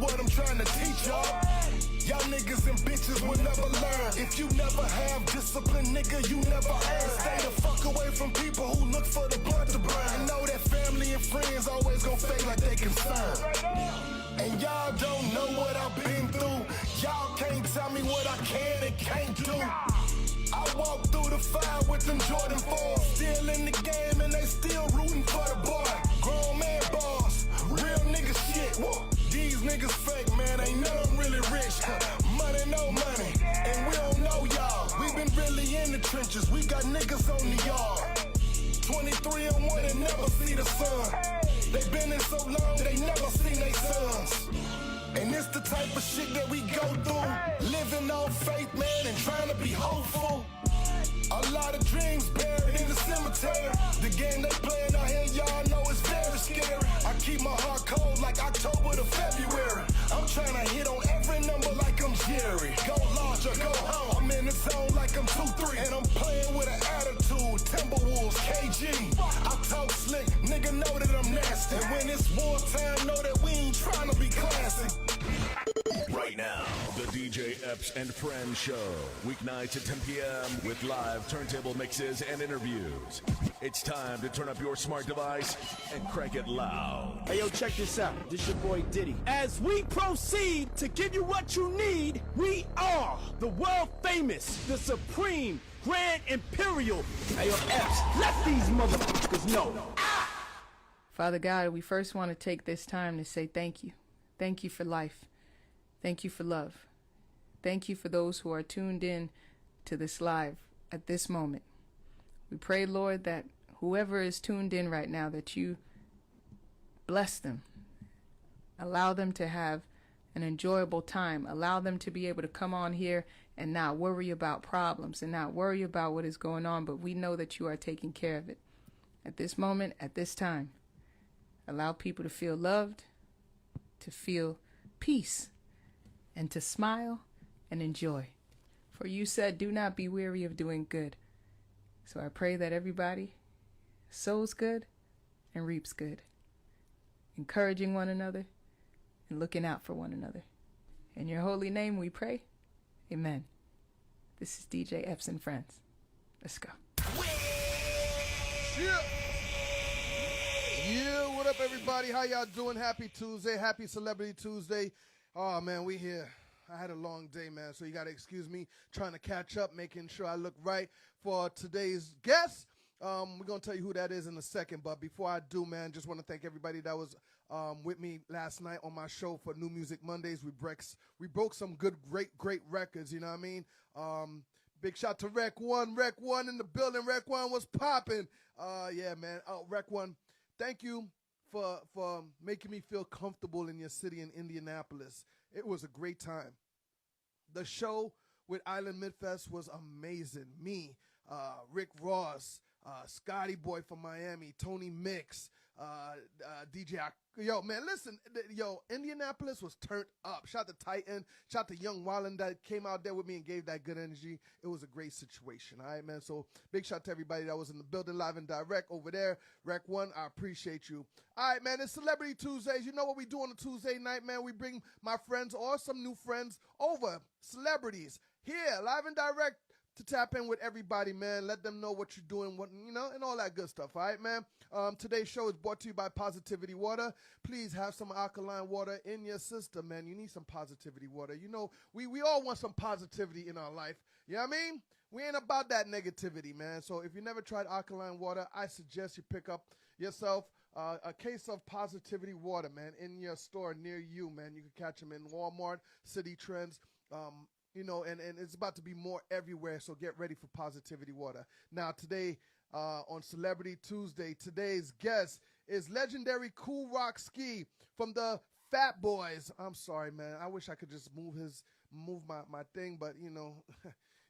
what I'm trying to teach y'all. Y'all niggas and bitches will never learn. If you never have discipline, nigga, you never earn. Stay the fuck away from people who look for the blood to burn. And know that family and friends always gon' fake like they concerned. And y'all don't know what I've been through. Y'all can't tell me what I can and can't do. I walk through the fire with them Jordan 4s. Still in the game and they still rooting for the boy. Grown man boss, real nigga shit. These niggas fake, man, ain't none of them really rich. Money, no money, and we don't know y'all. We been really in the trenches, we got niggas on the yard. 23 and 1 and never see the sun. They been in so long, they never seen they sons. And it's the type of shit that we go through. Living on faith, man, and trying to be hopeful. A lot of dreams buried in the cemetery. The game they playing out here, y'all know it's very scary. I keep my heart cold like October to February. I'm trying to hit on every number like I'm Jerry. Go large or go home. I'm in the zone like I'm 2-3. And I'm playing with an attitude. Timberwolves, KG. I talk slick, nigga know that I'm nasty. And when it's wartime, know that we ain't trying to be classy. Right now, the DJ Epps and Friends Show. Weeknights at 10 p.m. with live turntable mixes and interviews. It's time to turn up your smart device and crank it loud. Hey, yo, check this out. This your boy Diddy. As we proceed to give you what you need, we are the world famous, the supreme, grand imperial. Hey, yo, Epps, let these motherfuckers know. Father God, we first want to take this time to say thank you. Thank you for life. Thank you for love. Thank you for those who are tuned in to this live at this moment. We pray, Lord, that whoever is tuned in right now, that you bless them. Allow them to have an enjoyable time. Allow them to be able to come on here and not worry about problems and not worry about what is going on, but we know that you are taking care of it. At this moment, at this time, allow people to feel loved, to feel peace, and to smile and enjoy. For you said, do not be weary of doing good. So I pray that everybody sows good and reaps good, encouraging one another and looking out for one another. In your holy name we pray. Amen. This is DJ Epps and Friends. Let's go. Yeah, what up, everybody? How y'all doing? Happy Tuesday. Happy Celebrity Tuesday. Oh, man, we here. I had a long day, man, so you got to excuse me trying to catch up, making sure I look right for today's guest. We're going to tell you who that is in a second, but before I do, man, just want to thank everybody that was with me last night on my show for New Music Mondays. We broke some good, great records, you know what I mean? Big shout to Rec One in the building. Rec One was popping. Yeah, man. Rec One, thank you for making me feel comfortable in your city in Indianapolis. It was a great time. The show with Island Midfest was amazing. Me, Rick Ross, Scotty Boy from Miami, Tony Mix, DJ. Yo, man, listen. Indianapolis was turned up. Shout to Titan. Shout to Young Wallen that came out there with me and gave that good energy. It was a great situation. All right, man. So big shout to everybody that was in the building live and direct over there. Rec One, I appreciate you. All right, man. It's Celebrity Tuesdays. You know what we do on a Tuesday night, man? We bring my friends or some new friends over. Celebrities here, live and direct, to tap in with everybody, man. Let them know what you're doing, and all that good stuff, all right, man? Today's show is brought to you by Positivity Water. Please have some alkaline water in your system, man. You need some positivity water. You know, we all want some positivity in our life. You know what I mean? We ain't about that negativity, man. So if you never tried alkaline water, I suggest you pick up yourself a case of Positivity Water, man, in your store near you, man. You can catch them in Walmart, City Trends, and it's about to be more everywhere, so get ready for Positivity Water. Now, today, on Celebrity Tuesday, today's guest is legendary Kool Ski from the Fat Boys. I'm sorry, man. I wish I could just move my thing, but,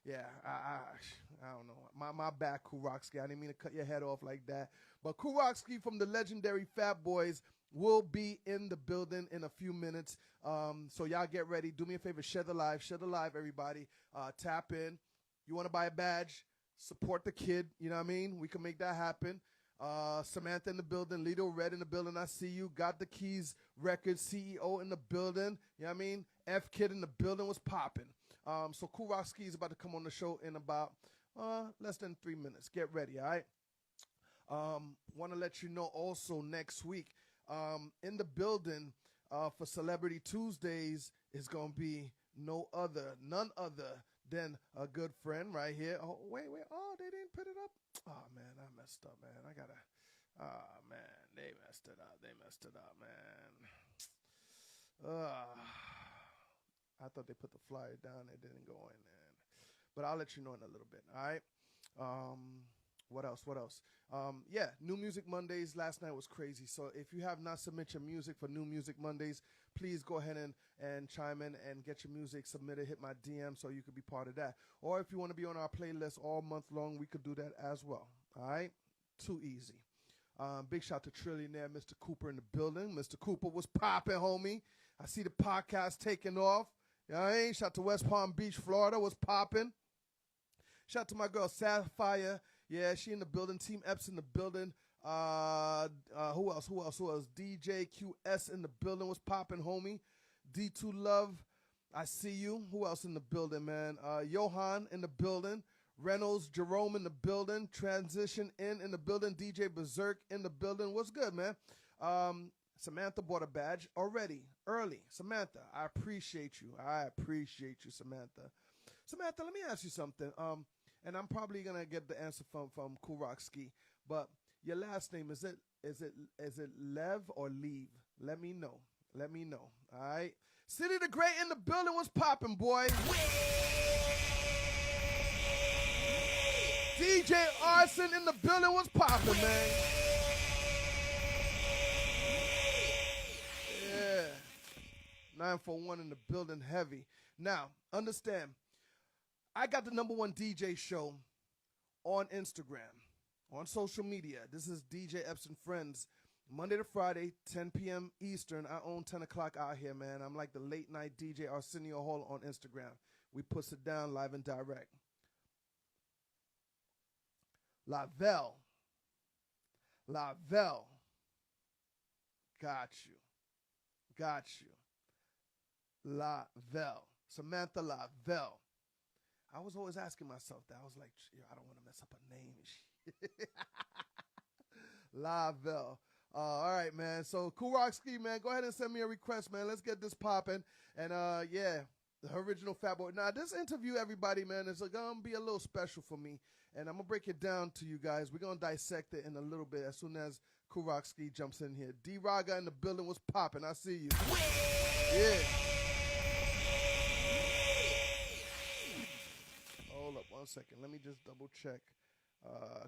yeah, I don't know. My bad, Kool Ski. I didn't mean to cut your head off like that. But Kool Ski from the legendary Fat Boys will be in the building in a few minutes. So y'all get ready. Do me a favor, share the live, everybody. Tap in. You want to buy a badge? Support the kid. You know what I mean? We can make that happen. Samantha in the building, Lido Red in the building, I see you. Got the Keys Records CEO in the building, you know what I mean? F Kid in the building was popping. So Kool Ski is about to come on the show in about less than 3 minutes. Get ready, all right? Want to let you know also next week in the building for Celebrity Tuesdays is going to be none other than a good friend right here. Oh, wait. Oh, they didn't put it up? Oh, man, I messed up, man. Man, they messed it up, man. I thought they put the flyer down. It didn't go in there. But I'll let you know in a little bit, all right? What else? Yeah, New Music Mondays last night was crazy. So if you have not submitted your music for New Music Mondays, please go ahead and chime in and get your music submitted. Hit my DM so you could be part of that. Or if you want to be on our playlist all month long, we could do that as well. All right? Too easy. Big shout to Trillionaire, Mr. Cooper in the building. Mr. Cooper was popping, homie. I see the podcast taking off. You know what I mean? Shout to West Palm Beach, Florida was popping. Shout to my girl Sapphire. Yeah, she in the building. Team Epps in the building. Who else? DJ QS in the building was popping, homie. D2 Love, I see you. Who else in the building, man? Johan in the building. Reynolds, Jerome in the building. Transition in the building. DJ Berserk in the building. What's good, man? Samantha bought a badge already, early. Samantha, I appreciate you. Samantha. Samantha, let me ask you something. And I'm probably gonna get the answer from Kool Ski. But your last name, is it Lev or Leave? Let me know. All right. City the Great in the building was popping, boy. DJ Arson in the building was popping, man. Yeah. 941 in the building heavy. Now, understand, I got the #1 DJ show on Instagram, on social media. This is DJ Epps and Friends. Monday to Friday, 10 p.m. Eastern. I own 10 o'clock out here, man. I'm like the late night DJ Arsenio Hall on Instagram. We puts it down live and direct. Lavelle. Got you. Lavelle. Samantha Lavelle. I was always asking myself that. I was like, I don't want to mess up her name and shit. Lavelle. All right, man. So, Kool Ski, man, go ahead and send me a request, man. Let's get this popping. And, yeah, the original Fat Boy. Now, this interview, everybody, man, is going to be a little special for me. And I'm going to break it down to you guys. We're going to dissect it in a little bit as soon as Kool Ski jumps in here. D-Raga in the building was popping. I see you. Yeah. Hold up 1 second. Let me just double check.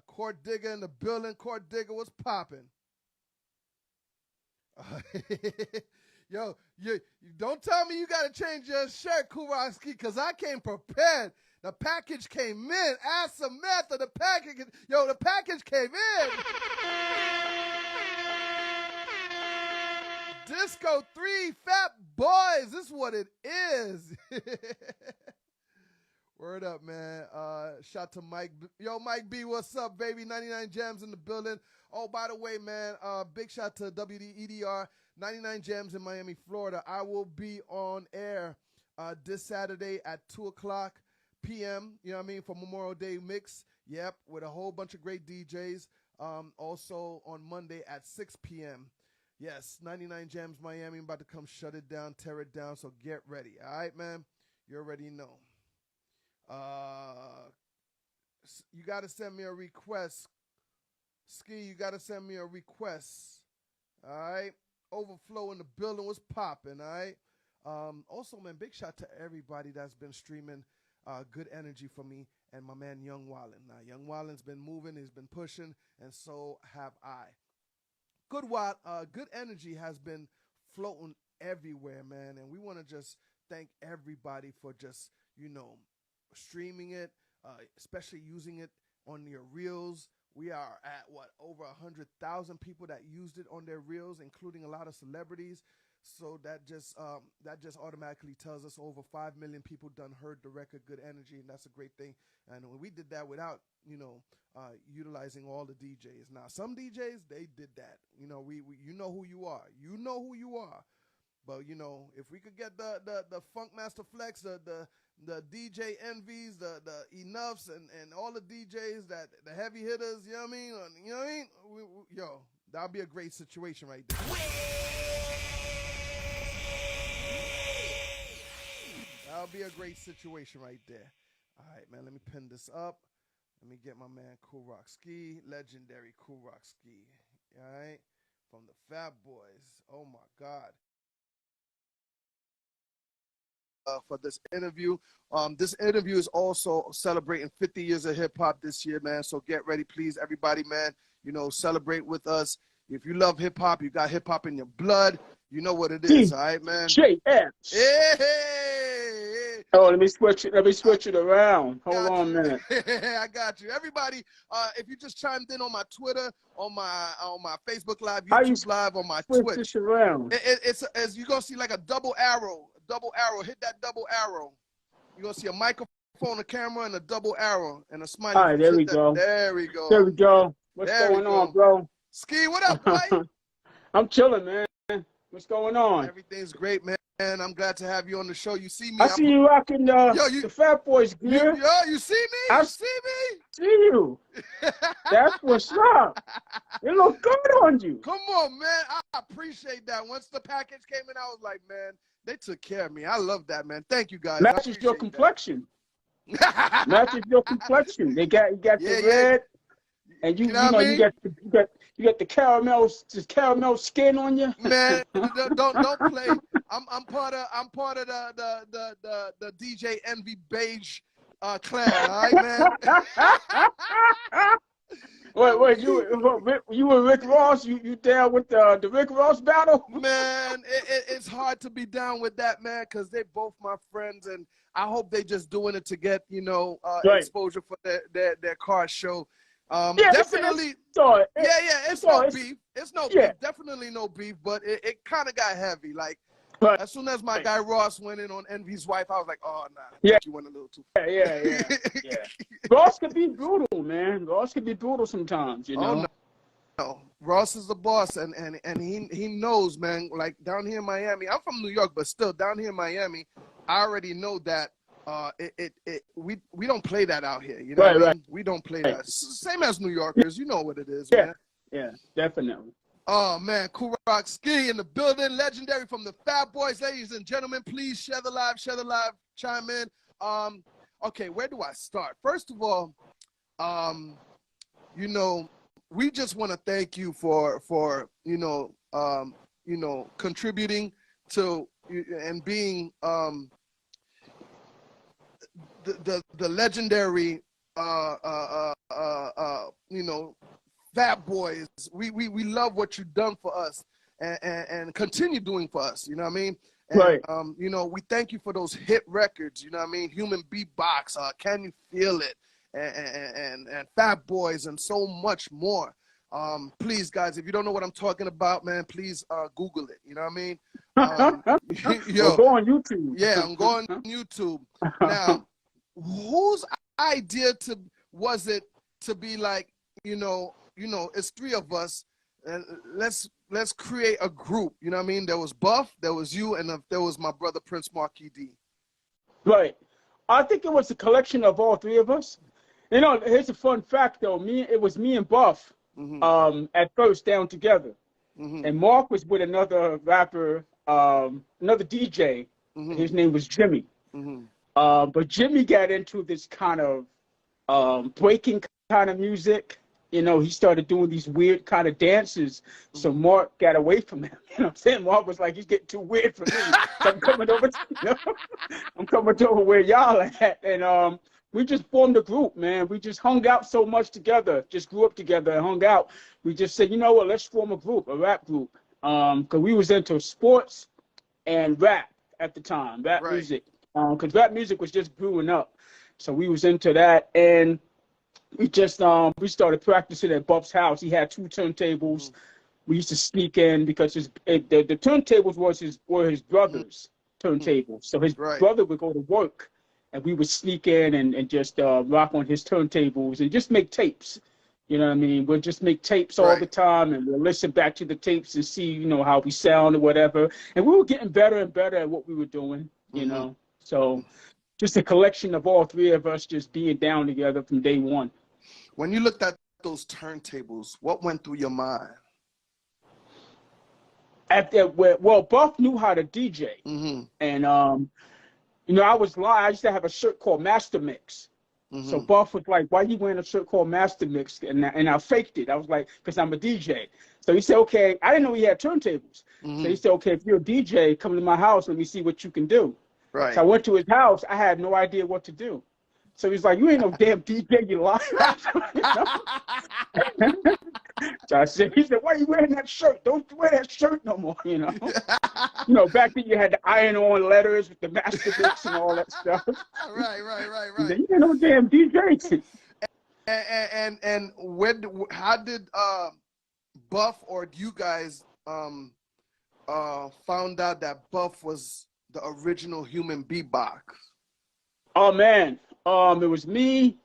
Court Digger in the building. Court Digger was popping. Yo, you don't tell me you got to change your shirt, Kool Ski, because I came prepared. The package came in. Ask Samantha, the package came in. Disco 3, Fat Boys. This is what it is. Word up, man. Shout to Mike. Yo, Mike B, what's up, baby? 99 Jams in the building. Oh, by the way, man, big shout to WDEDR, 99 Jams in Miami, Florida. I will be on air this Saturday at 2 o'clock p.m., you know what I mean, for Memorial Day mix. Yep, with a whole bunch of great DJs. Also on Monday at 6 p.m. Yes, 99 Jams Miami. I'm about to come shut it down, tear it down, so get ready. All right, man? You already know. You got to send me a request. Ski, you got to send me a request. All right? Overflow in the building was popping, all right? Also, man, big shout to everybody that's been streaming good energy for me and my man Young Wallin. Now, Young Wallin's been moving, he's been pushing, and so have I. Good energy has been floating everywhere, man, and we want to just thank everybody for just, streaming it, especially using it on your reels We are at over 100,000 people that used it on their reels, including a lot of celebrities. So that just automatically tells us over 5 million people done heard the record Good Energy, and that's a great thing. And when we did that without, utilizing all the DJs. Now, some DJs, they did that. You know, we you know who you are. You know who you are. But, if we could get the Funk Master Flex, the DJ Envies, the Enoughs, and all the DJs, the heavy hitters, you know what I mean? That'll be a great situation right there. That'll be a great situation right there. All right, man, let me pin this up. Let me get my man Kool legendary Kool. All right, from the Fat Boys. Oh, my God. For this interview. This interview is also celebrating 50 years of hip-hop this year, man. So get ready, please, everybody, man. Celebrate with us. If you love hip-hop, you got hip-hop in your blood, you know what it is, all right, man? Epps. Hey. Oh, let me switch it around. Hold on a minute. I got you. Everybody, if you just chimed in on my Twitter, on my Facebook Live, YouTube Live, on my Twitch. This around? It's as you're gonna see like a double arrow. Hit that double arrow. You're gonna see a microphone, a camera, and a double arrow and a smiley. All right, there we go. There we go. There we go. What's going on, bro? Ski, what up, boy? I'm chilling, man. What's going on? Everything's great, man. I'm glad to have you on the show. You see me? I see you rocking the Fat Boys gear. You see me? You see me? See you. That's what's up. It looks good on you. Come on, man. I appreciate that. Once the package came in, I was like, man, they took care of me. I love that, man. Thank you, guys. Matches your complexion. Matches your complexion. You got the red, and you got the caramel skin on you. Man, don't play. I'm part of the DJ Envy beige clan. All right, man. Wait, you were Rick Ross? You down with the Rick Ross battle? Man, it's hard to be down with that, man, because they both my friends, and I hope they just doing it to get exposure for their car show. Definitely. It's no beef. It's no beef. Definitely no beef, but it kind of got heavy. Like, as soon as my guy Ross went in on Envy's wife, I was like, oh, nah. Yeah. You went a little too far. Yeah. Ross could be brutal, man. Ross could be brutal sometimes, you know? Oh, no. Ross is the boss, and he knows, man. Like, down here in Miami, I'm from New York, but still, down here in Miami, I already know that we don't play that out here. You know what I mean? We don't play that. Same as New Yorkers. You know what it is, man. Yeah, definitely. Oh, man, Kool Ski in the building, legendary from the Fat Boys. Ladies and gentlemen, please share the live, chime in. Okay, where do I start? First of all, we just want to thank you for contributing to and being the legendary Fat Boys. We love what you've done for us and continue doing for us, you know what I mean? And, right. We thank you for those hit records, you know what I mean? Human Beatbox, Can You Feel It, and Fat Boys, and so much more. Please, guys, if you don't know what I'm talking about, man, please Google it, you know what I mean? Go on YouTube. Yeah, I'm going on YouTube. Now, whose idea was it to be like, it's three of us, and let's create a group. You know what I mean? There was Buff, there was you, and there was my brother Prince Marquis D. Right. I think it was a collection of all three of us. Here's a fun fact though. It was me and Buff at first down together, and Mark was with another rapper, another DJ. His name was Jimmy. But Jimmy got into this kind of breaking kind of music. He started doing these weird kind of dances. So Mark got away from him. You know what I'm saying? Mark was like, he's getting too weird for me. So I'm coming over I'm coming over where y'all at. And we just formed a group, man. We just hung out so much together, just grew up together and hung out. We just said, you know what, let's form a group, a rap group. Because we was into sports and rap at the time, rap music. Because rap music was just brewing up. So we was into that. And we started practicing at Buff's house. He had 2 turntables. We used to sneak in because the turntables were his brother's turntables. So his brother would go to work, and we would sneak in and just rock on his turntables and just make tapes. You know what I mean? We'll just make tapes all the time, and we'll listen back to the tapes and see, you know, how we sound or whatever. And we were getting better and better at what we were doing, you know. So just a collection of all 3 of us just being down together from day one. When you looked at those turntables, what went through your mind? Well, Buff knew how to DJ. And, you know, I used to have a shirt called Master Mix. So Buff was like, why you wearing a shirt called Master Mix? And I faked it. I was like, because I'm a DJ. So he said, okay. I didn't know he had turntables. So he said, okay, if you're a DJ, come to my house. Let me see what you can do. So I went to his house. I had no idea what to do. So he's like, you ain't no damn DJ, you liar. So I said, he said, why are you wearing that shirt? Don't wear that shirt no more, you know. You know, back then you had the iron-on letters with the Master Mix and all that stuff. Right. He said, you ain't no damn DJ. And how did Buff or you guys found out that Buff was the original human beatbox? Oh man, it was me.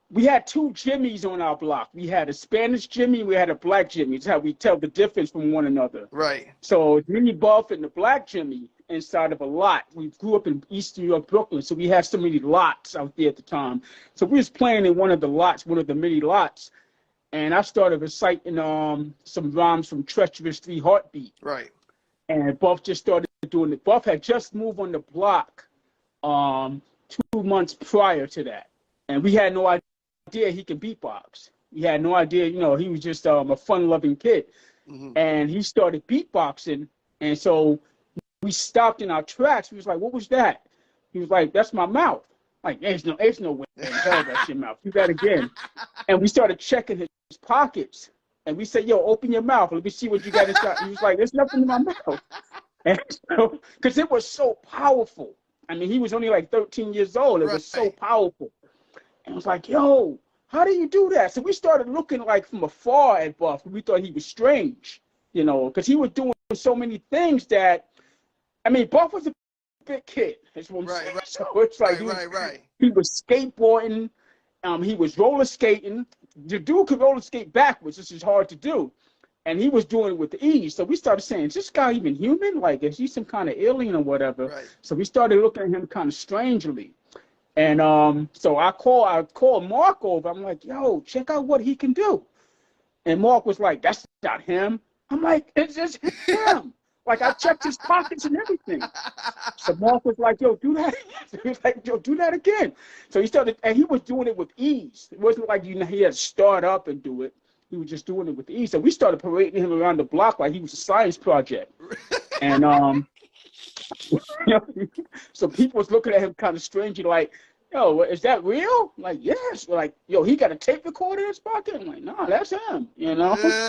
We had 2 Jimmys on our block. We had a Spanish Jimmy, we had a black Jimmy. That's how we tell the difference from one another. Right. So me, Buff, and the black Jimmy inside of a lot. We grew up in East New York, Brooklyn, so we had so many lots out there at the time. So we was playing in one of the lots, one of the many lots, and I started reciting some rhymes from Treacherous 3 Heartbeat. Right. And Buff just started doing it. Buff had just moved on the block 2 months prior to that, and we had no idea he could beatbox. We had no idea, you know, he was just a fun-loving kid. And he started beatboxing, and so we stopped in our tracks. We was like, what was that? He was like, that's my mouth. Like, there's no way in hell that's your mouth. Do that again. And we started checking his pockets, and we said, yo, open your mouth. Let me see what you got inside. He was like, there's nothing in my mouth. And so, because it was so powerful. I mean, he was only like 13 years old. It was so powerful. And I was like, yo, how do you do that? So we started looking like from afar at Buff. We thought he was strange, you know, because he was doing so many things that, I mean, Buff was a big kid. That's what I'm saying. So it's like he was skateboarding. He was roller skating. The dude could roller skate backwards, which is hard to do. And he was doing it with ease. So we started saying, is this guy even human? Like, is he some kind of alien or whatever? So we started looking at him kind of strangely. And so I called Mark over. I'm like, yo, check out what he can do. And Mark was like, that's not him. I'm like, it's just him. Like, I checked his pockets and everything. So Mark was like, yo, do that. He was like, yo, do that again. So he started, and he was doing it with ease. It wasn't like, you know, he had to start up and do it. He was just doing it with ease. So we started parading him around the block like he was a science project. And you know, so people was looking at him kind of strangely, like, yo, is that real? Like, yes. Like, yo, he got a tape recorder in his pocket. I'm like, no, that's him. You know?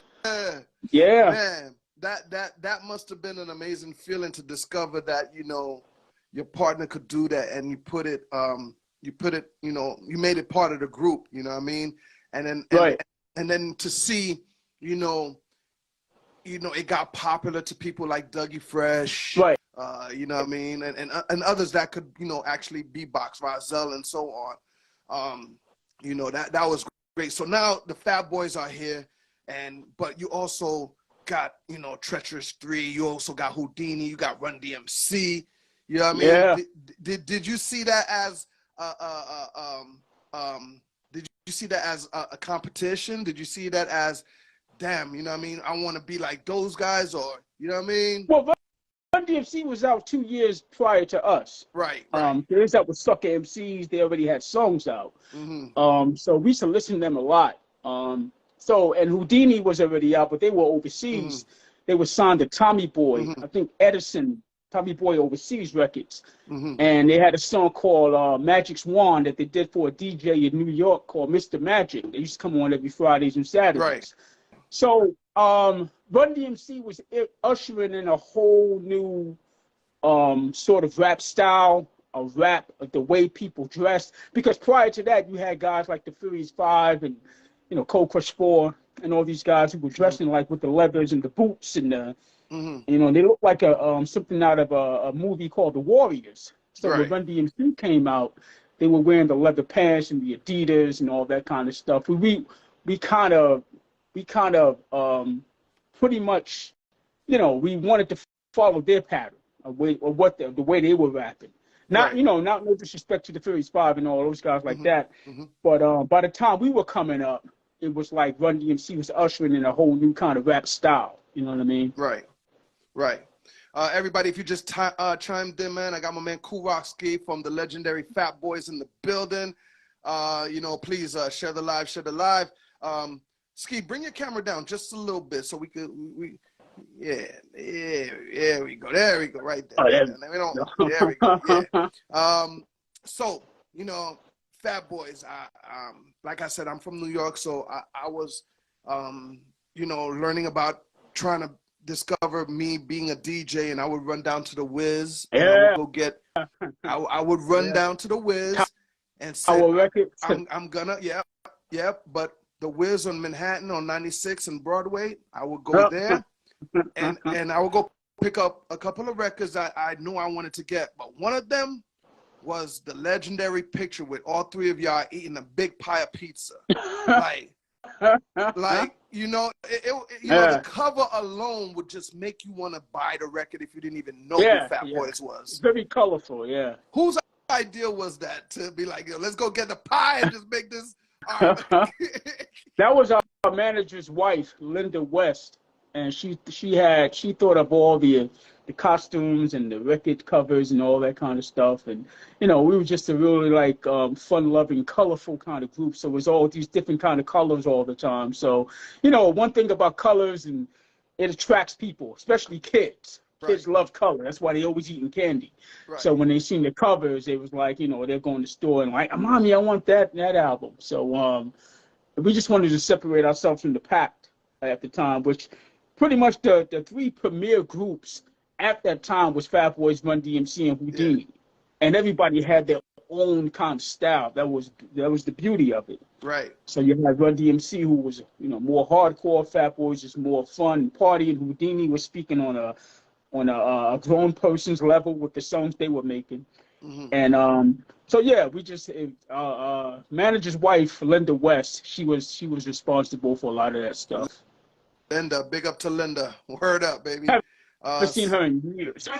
Yeah. Man, that must have been an amazing feeling to discover that, you know, your partner could do that, and you put it, you know, you made it part of the group. You know what I mean? And then and then to see, you know, it got popular to people like Dougie Fresh, you know what I mean, and others that could, you know, actually beatbox, Rozelle and so on. You know, that was great. So now the Fat Boys are here, but you also got, you know, Treacherous 3. You also got Houdini. You got Run DMC. You know what I mean? Yeah. Did you see that as did you see that as a competition? Did you see that as, damn, you know what I mean, I want to be like those guys, or, you know what I mean? Well, Run DMC was out 2 years prior to us. Right. They was out with Sucker MCs. They already had songs out. So we used to listen to them a lot. And Houdini was already out, but they were overseas. They were signed to Tommy Boy. I think Edison, Tommy Boy Overseas Records. And they had a song called Magic's Wand that they did for a DJ in New York called Mr. Magic. They used to come on every Fridays and Saturdays. Right. So Run DMC was ushering in a whole new sort of rap style. rap, the way people dressed. Because prior to that, you had guys like the Furious Five and, you know, Cold Crush 4 and all these guys who were dressing like with the leathers and the boots and the, you know, they looked like something out of a movie called The Warriors. So when Run DMC came out, they were wearing the leather pants and the Adidas and all that kind of stuff. We kind of pretty much, you know, we wanted to follow their pattern of what the way they were rapping. Not, you know, not no disrespect to the Furious Five and all those guys like that. But by the time we were coming up, it was like Run DMC was ushering in a whole new kind of rap style. You know what I mean? Right. Everybody, if you just chimed in, man, I got my man Kool from the legendary Fat Boys in the building. You know, please share the live. Ski, bring your camera down just a little bit so we could, there we go, right there. Oh, there we go, yeah. So, you know, Fat Boys, like I said, I'm from New York, so I was, you know, learning about trying to discover me being a DJ, and I would run down to the Wiz, and I would go get, I would run down to the Wiz and say, I'm gonna, but the Wiz on Manhattan on 96 and Broadway, I would go there, and I would go pick up a couple of records I knew I wanted to get, but one of them was the legendary picture with all three of y'all eating a big pie of pizza, like you know, you know, the cover alone would just make you want to buy the record if you didn't even know who Fat Boys was. It's very colorful, Whose idea was that to be like, yo, let's go get the pie and just make this? That was our manager's wife, Linda West, and she thought of all the costumes and the record covers and all that kind of stuff. And you know, we were just a really like fun-loving, colorful kind of group. So it was all these different kind of colors all the time. So you know, one thing about colors, and it attracts people, especially kids. Kids love color. That's why they always eating candy. So when they seen the covers, it was like, you know, they're going to the store and like, Mommy, I want that album. So we just wanted to separate ourselves from the pack at the time, which pretty much the three premier groups at that time was Fat Boys, Run DMC, and Houdini. And everybody had their own kind of style. That was the beauty of it. So you had Run DMC, who was, you know, more hardcore. Fat Boys is more fun, party, and Houdini was speaking on a grown person's level with the songs they were making. And so yeah, we just manager's wife, Linda West, she was responsible for a lot of that stuff. Linda, big up to Linda. Word up, baby. I haven't seen her in years. I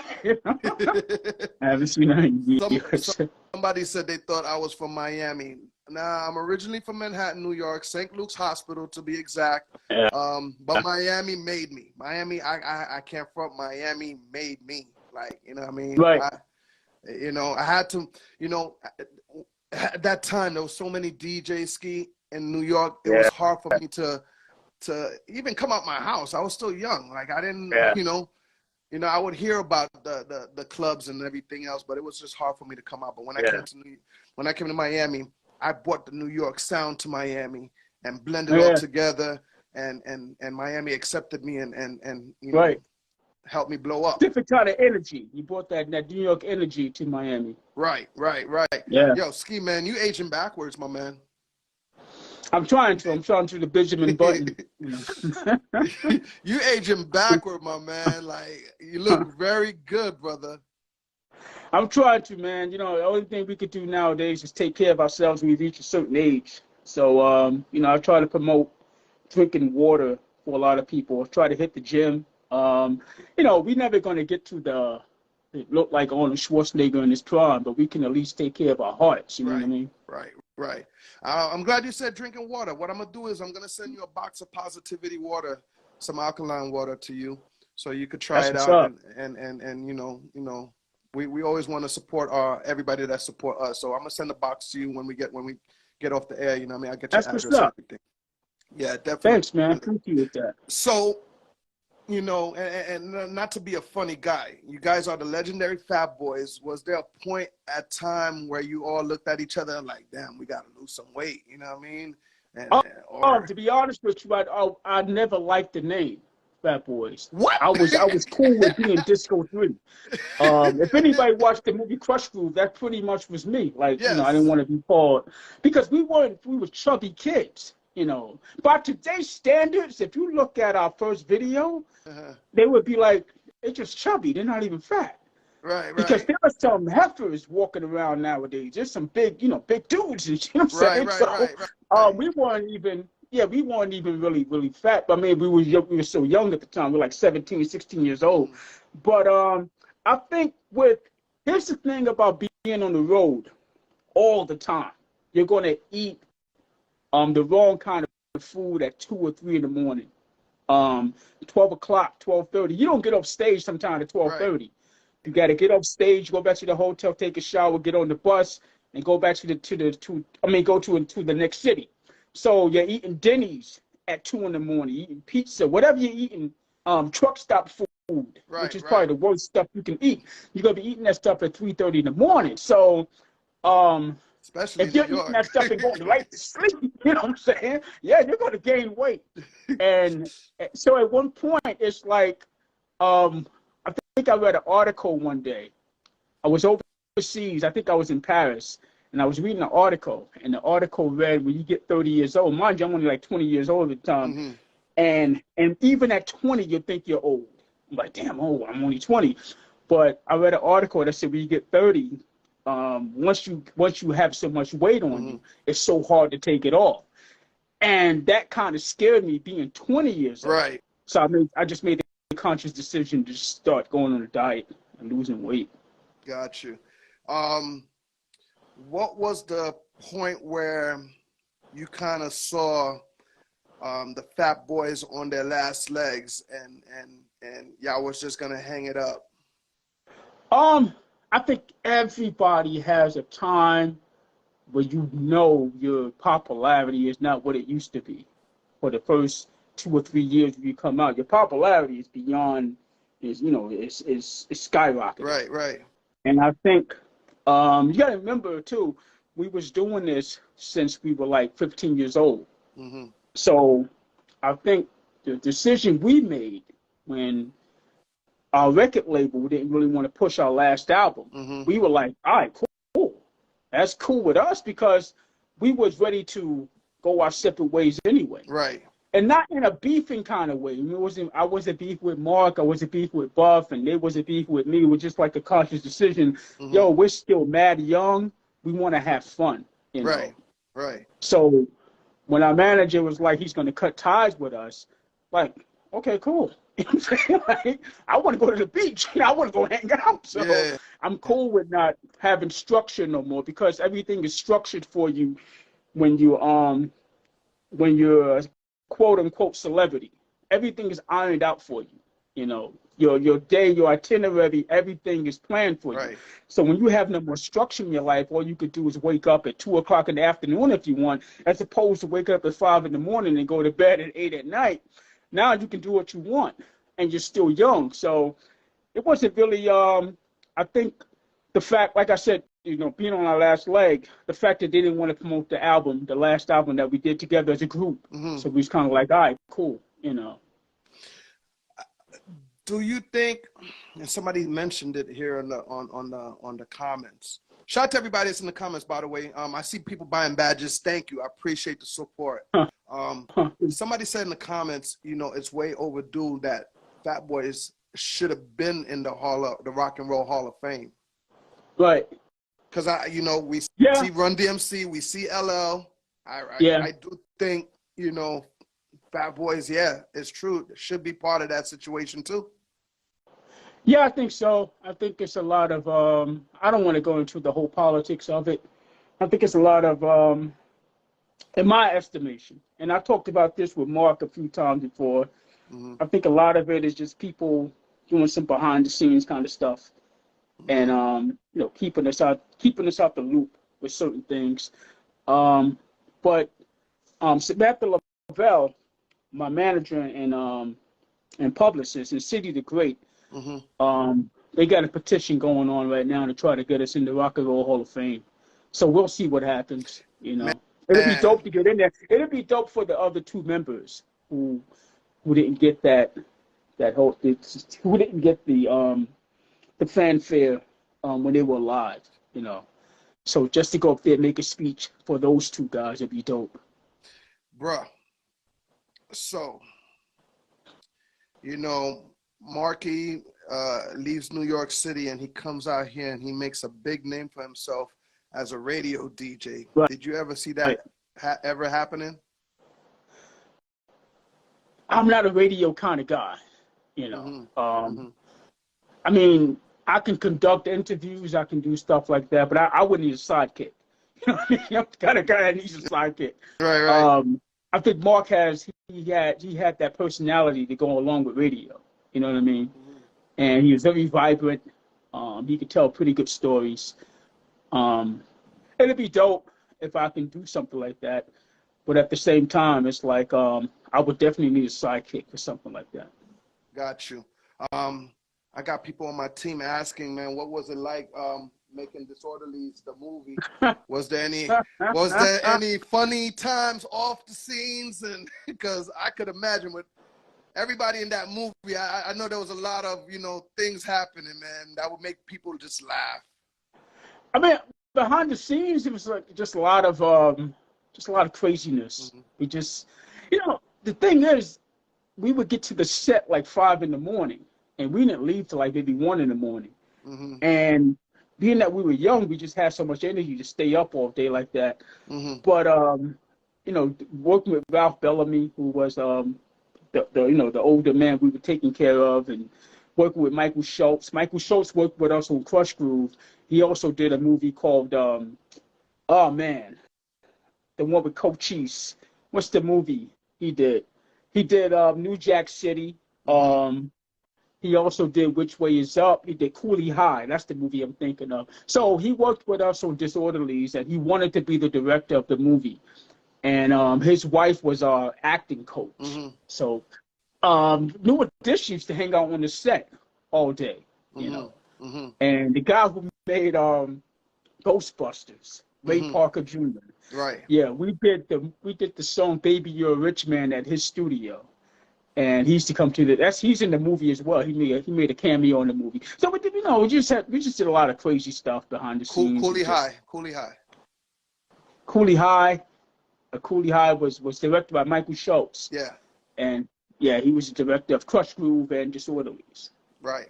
haven't seen her in years. Somebody said they thought I was from Miami. Nah, I'm originally from Manhattan, New York, St. Luke's Hospital to be exact. But Miami made me. Miami, I can't front. Miami made me. Like, you know what I mean? You know, I had to, you know, at that time there was so many DJs ski in New York. It was hard for me to even come out my house. I was still young. Like I didn't, you know, I would hear about the clubs and everything else, but it was just hard for me to come out. But when I came to Miami, I brought the New York sound to Miami and blended it all together, and Miami accepted me and you know, helped me blow up. Different kind of energy. You brought that New York energy to Miami. Right. Yeah. Yo, Ski Man, you aging backwards, my man. I'm trying to the Benjamin Button. You know. You aging backward, my man. Like you look very good, brother. I'm trying to, man. You know, the only thing we could do nowadays is take care of ourselves when we reach a certain age. So, you know, I try to promote drinking water for a lot of people. I try to hit the gym. You know, we're never going to get to look like Arnold Schwarzenegger in his prime, but we can at least take care of our hearts. You know what I mean? Right. I'm glad you said drinking water. What I'm going to do is I'm going to send you a box of Positivity water, some alkaline water to you, so you could try it out. And you know, we always want to support everybody that support us. So I'm going to send a box to you when we get off the air. You know what I mean? I'll get your address and everything. Yeah, definitely. Thanks, man. I appreciate that. So, you know, and not to be a funny guy, you guys are the legendary Fat Boys. Was there a point at time where you all looked at each other and like, damn, we got to lose some weight? You know what I mean? To be honest with you, I never liked the name Fat Boys. What? I was cool with being Disco 3. If anybody watched the movie Crush Groove, that pretty much was me. Like, you know, I didn't Yes. want to be called because we were chubby kids, you know. By today's standards, if you look at our first video, they would be like, they're just chubby. They're not even fat. Right, Because right. there are some heifers walking around nowadays. There's some big, you know, big dudes. You know what I'm saying? Right, So, right, right. we weren't even, we weren't even really fat. But I mean, we were so young at the time. We were like 17, 16 years old. But I think here's the thing about being on the road all the time. You're going to eat the wrong kind of food at 2 or 3 in the morning. 12 o'clock, 12:30. You don't get off stage sometime at 12:30. Right. You got to get off stage, go back to the hotel, take a shower, get on the bus, and go back go to the next city. So you're eating Denny's at 2 in the morning, eating pizza, whatever you're eating, truck stop food, Right, which is right. probably the worst stuff you can eat. You're gonna be eating that stuff at 3:30 in the morning. So, Especially if in you're New eating York. that stuff and going right to sleep, you know what I'm saying? Yeah, you're gonna gain weight. And so at one point, it's like, I think I read an article one day. I was overseas. I think I was in Paris, and I was reading an article, and the article read, when you get 30 years old, mind you, I'm only like 20 years old at the time, and even at 20, you think you're old. I'm like, damn, I'm only 20. But I read an article that said when you get 30, once you have so much weight on you, it's so hard to take it off. And that kind of scared me, being 20 years old. Right. So I just made the conscious decision to start going on a diet and losing weight. Got you. What was the point where you kind of saw the Fat Boys on their last legs and y'all was just gonna hang it up? I think everybody has a time where you know your popularity is not what it used to be. For the first 2 or 3 years you come out, your popularity is beyond, is skyrocketing. Right, right. And I think you got to remember too, we was doing this since we were like 15 years old. So I think the decision we made when our record label didn't really want to push our last album, we were like, all right, cool. That's cool with us because we was ready to go our separate ways anyway. Right. And not in a beefing kind of way. I wasn't beef with Mark, I wasn't beef with Buff, and they wasn't beef with me. It was just like a conscious decision. Yo, we're still mad young. We want to have fun. You know? Right, right. So when our manager was like, he's going to cut ties with us, like, okay, cool. You know what I'm saying? Like, I want to go to the beach. I want to go hang out. So I'm cool with not having structure no more because everything is structured for you when you're quote unquote celebrity. Everything is ironed out for you. You know, your day, your itinerary, everything is planned for you. So when you have no more structure in your life, all you could do is wake up at 2 o'clock in the afternoon if you want, as opposed to wake up at 5 in the morning and go to bed at 8 at night. Now you can do what you want, and you're still young. So it wasn't really. I think the fact, like I said, you know, being on our last leg, the fact that they didn't want to promote the last album that we did together as a group. So we was kind of like, all right, cool, you know. Do you think? And somebody mentioned it here on the comments. Shout out to everybody that's in the comments, by the way. I see people buying badges. Thank you. I appreciate the support. Somebody said in the comments, you know, it's way overdue that Fat Boys should have been in the Rock and Roll Hall of Fame. Right. Because we see Run DMC, we see LL. I do think, you know, Fat Boys, it's true. It should be part of that situation too. Yeah, I think so. I think it's a lot of, I don't want to go into the whole politics of it. I think it's a lot of, in my estimation, and I talked about this with Mark a few times before, I think a lot of it is just people doing some behind the scenes kind of stuff and, you know, keeping us out the loop with certain things. But Samantha Lavelle, my manager and publicist in City the Great, they got a petition going on right now to try to get us in the Rock and Roll Hall of Fame. So we'll see what happens, you know. It'll be dope to get in there. It'll be dope for the other two members who didn't get that who didn't get the fanfare when they were alive, you know. So just to go up there and make a speech for those two guys would be dope. Bruh. So, you know, Marky leaves New York City and he comes out here and he makes a big name for himself as a radio DJ. Right. Did you ever see that ever happening? I'm not a radio kind of guy, you know. I mean, I can conduct interviews, I can do stuff like that, but I wouldn't need a sidekick. You know what I mean? I'm the kind of guy that needs a sidekick. Right. I think Mark he had that personality to go along with radio. You know what I mean? And he was very vibrant. He could tell pretty good stories. It'd be dope if I can do something like that. But at the same time, it's like I would definitely need a sidekick for something like that. Got you. I got people on my team asking, man, what was it like making Disorderlies the movie? Was there any funny times off the scenes? And because I could imagine with everybody in that movie, I know there was a lot of, you know, things happening, man, that would make people just laugh. I mean, behind the scenes, it was like just a lot of craziness. We just, you know, the thing is, we would get to the set like 5 a.m. and we didn't leave till like maybe 1 a.m. And being that we were young, we just had so much energy to stay up all day like that. But you know, working with Ralph Bellamy, who was the older man we were taking care of, and working with Michael Schultz. Michael Schultz worked with us on Crush Groove. He also did a movie called oh man, the one with Cochise. What's the movie he did? He did New Jack City. He also did Which Way Is Up. He did Kool High. That's the movie I'm thinking of. So he worked with us on Disorderlies, and he wanted to be the director of the movie. And his wife was our acting coach. So New Edition used to hang out on the set all day, you know. And the guy who made Ghostbusters, Ray Parker Jr. Right. Yeah, we did the song "Baby You're a Rich Man" at his studio. And he used to come to he's in the movie as well. He made a cameo in the movie. So we just did a lot of crazy stuff behind the scenes. Kool High was directed by Michael Schultz. Yeah. And yeah, he was the director of Crush Groove and Disorderlies. Right.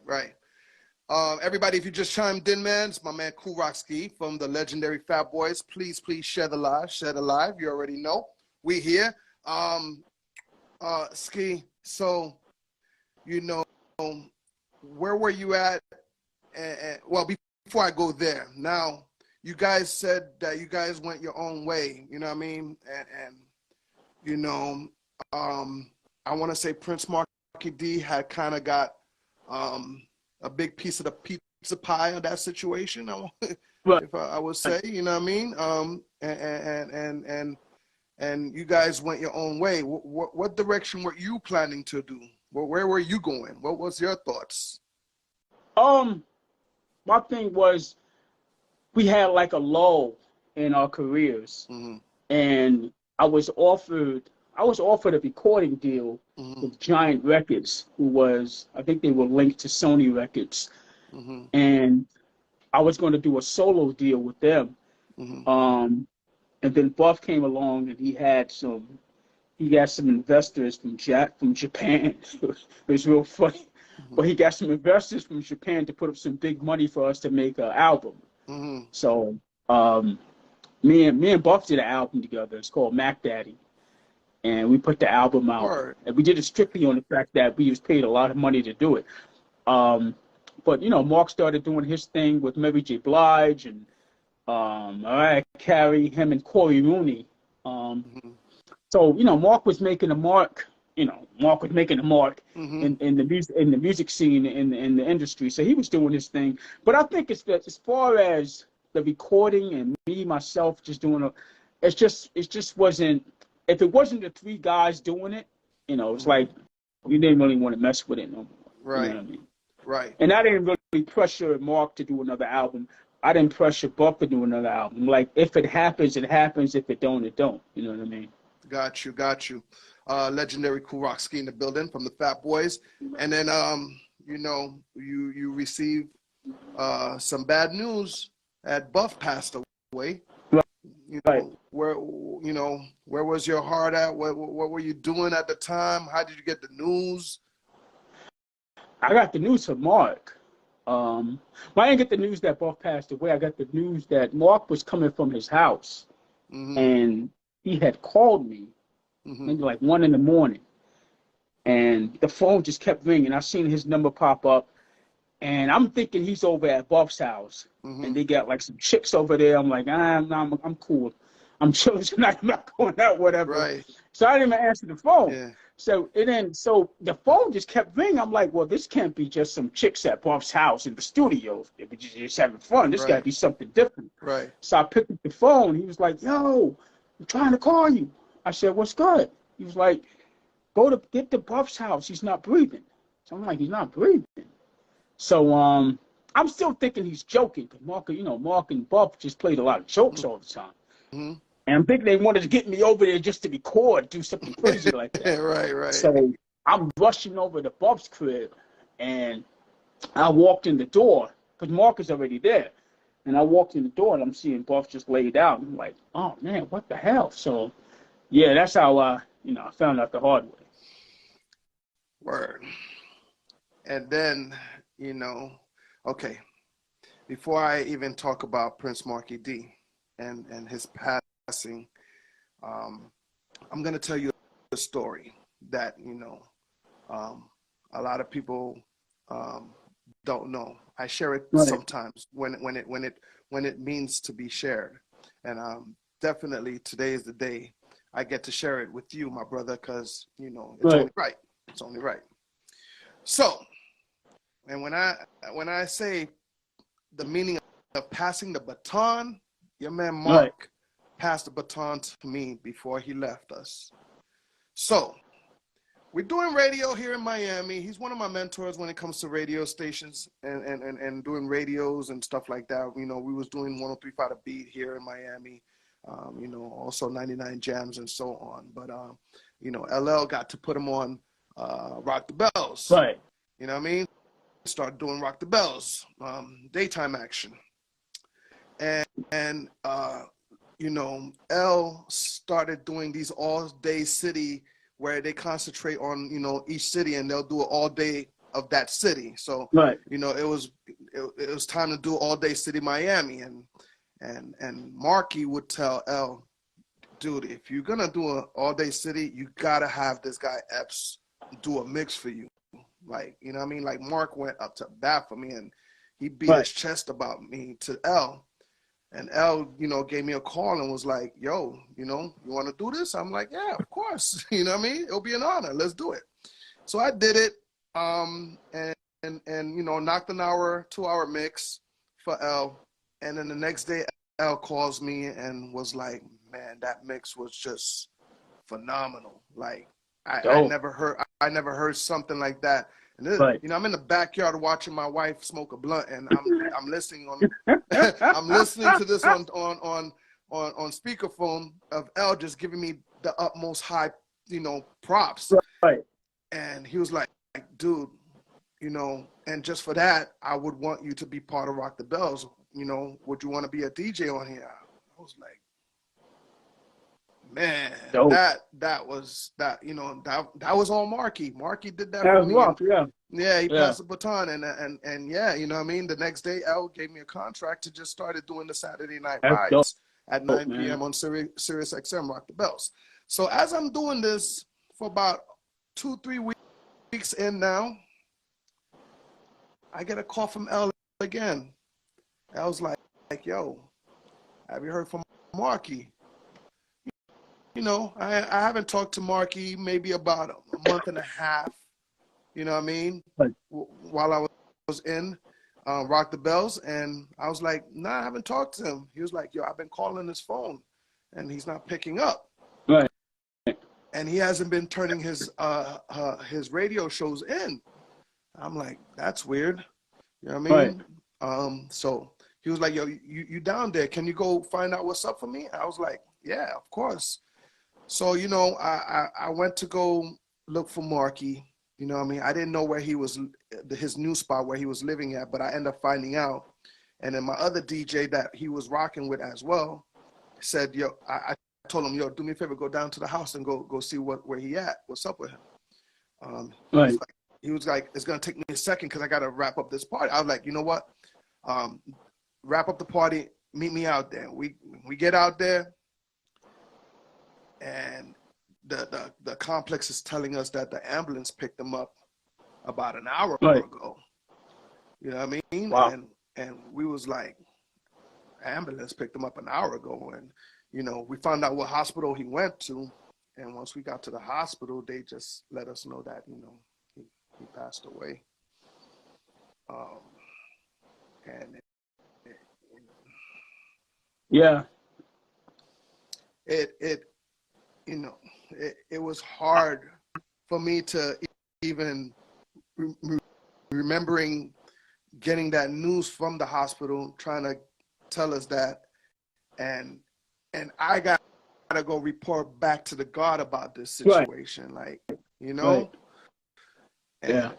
Everybody, if you just chimed in, man, it's my man Kool from the legendary Fat Boys. Please share the live. You already know we here. Ski. So, you know, where were you at? Well, before I go there, now you guys said that you guys went your own way. You know what I mean? And you know, I want to say Prince Marky D had kind of got a big piece of the pizza pie of that situation. If I would say, you know what I mean? And you guys went your own way. What direction were you planning to do? Where were you going? What was your thoughts? My thing was, we had like a lull in our careers, and I was offered a recording deal with Giant Records, I think they were linked to Sony Records, and I was going to do a solo deal with them. And then Buff came along, and he got some investors from Japan. It was real funny. But he got some investors from Japan to put up some big money for us to make an album. So me and Buff did an album together. It's called Mac Daddy. And we put the album out. Word. And we did it strictly on the fact that we was paid a lot of money to do it. But, you know, Mark started doing his thing with Mary J. Blige and Mariah Carey, him and Corey Rooney. So, you know, Mark was making a mark. In the music scene in the industry. So he was doing his thing. But I think it's that as far as the recording and me myself just doing it just wasn't. If it wasn't the three guys doing it, you know, it's like we didn't really want to mess with it no more. Right. You know what I mean? Right. And I didn't really pressure Mark to do another album. I didn't pressure Buck to do another album. Like, if it happens, it happens. If it don't, it don't. You know what I mean? Got you, got you. Legendary Kool in the building from the Fat Boys. And then, you know, you received some bad news that Buff passed away. You know, where was your heart at? What were you doing at the time? How did you get the news? I got the news from Mark. Well, I didn't get the news that Buff passed away. I got the news that Mark was coming from his house, and he had called me maybe like 1 a.m, and the phone just kept ringing. I seen his number pop up, and I'm thinking he's over at Buff's house, and they got like some chicks over there. I'm like, I'm cool. I'm chilling tonight. I'm not going out, whatever. Right. So I didn't even answer the phone. Yeah. So the phone just kept ringing. I'm like, well, this can't be just some chicks at Buff's house in the studio. They were just having fun. This got to be something different. Right. So I picked up the phone. He was like, yo, I'm trying to call you. I said, what's good? He was like, get to Buff's house. He's not breathing. So I'm like, he's not breathing. So I'm still thinking he's joking, because Mark and Buff just played a lot of jokes all the time. And I'm thinking they wanted to get me over there just to record, do something crazy like that. Right. So I'm rushing over to Buff's crib, and I walked in the door, because Mark is already there. And I walked in the door, and I'm seeing Buff just laid out. I'm like, oh, man, what the hell? So, yeah, that's how, I found out the hard way. Word. And then, okay, before I even talk about Prince Marky D and his passing, I'm going to tell you a story that, a lot of people don't know. I share it sometimes when it means to be shared. And definitely today is the day I get to share it with you, my brother, because, it's only right. It's only right. So, and when I say the meaning of passing the baton, your man Mark passed the baton to me before he left us. So, we're doing radio here in Miami. He's one of my mentors when it comes to radio stations and doing radios and stuff like that. We was doing 103.5 The Beat here in Miami. Also 99 Jams and so on. But, LL got to put him on Rock the Bells. Right. You know what I mean? Started doing Rock the Bells, daytime action. And L started doing these all-day city where they concentrate on, each city, and they'll do it all day of that city. So, it was time to do all day city Miami. And Marky would tell L, dude, if you're going to do an all day city, you got to have this guy Epps do a mix for you. Like, you know what I mean? Like, Mark went up to bat for me, and he beat his chest about me to L. And L, gave me a call and was like, yo, you want to do this? I'm like, yeah, of course. You know what I mean? It'll be an honor. Let's do it. So I did it, and knocked an hour, 2-hour mix for L. And then the next day, L calls me and was like, man, that mix was just phenomenal. Like, I never heard something like that. And this, I'm in the backyard watching my wife smoke a blunt, and I'm listening I'm listening to this on speakerphone of L just giving me the utmost high, props. Right. And he was like, dude, and just for that, I would want you to be part of Rock the Bells. Would you want to be a DJ on here? I was like, man, that was all Marky. Marky did that for me. He passed the baton, and yeah, you know what I mean? The next day, L gave me a contract to just started doing the Saturday night rides at 9 p.m. on Sirius XM, Rock the Bells. So as I'm doing this for about 2-3 weeks in now, I get a call from L again. I was like, yo, have you heard from Marky? I haven't talked to Marky maybe about a month and a half, you know what I mean, while I was in Rock the Bells. And I was like, nah, I haven't talked to him. He was like, yo, I've been calling his phone, and he's not picking up. Right. And he hasn't been turning his radio shows in. I'm like, that's weird. You know what I mean? Right. So he was like, yo, you down there? Can you go find out what's up for me? I was like, yeah, of course. So, you know, I went to go look for Marky. You know what I mean? I didn't know where he was, his new spot where he was living at, but I ended up finding out. And then my other DJ that he was rocking with as well said, yo, I told him, yo, do me a favor, go down to the house and go see where he at. What's up with him? Right. He was like, it's going to take me a second because I got to wrap up this party. I was like, you know what? Wrap up the party, meet me out there. We get out there, and the complex is telling us that the ambulance picked him up about an hour ago. You know what I mean? Wow. And we was like, ambulance picked him up an hour ago. And, you know, we found out what hospital he went to. And once we got to the hospital, they just let us know that, you know, he passed away. Yeah. It was hard for me to even remembering getting that news from the hospital, trying to tell us that, and I got to go report back to the guard about this situation, like, you know. Yeah.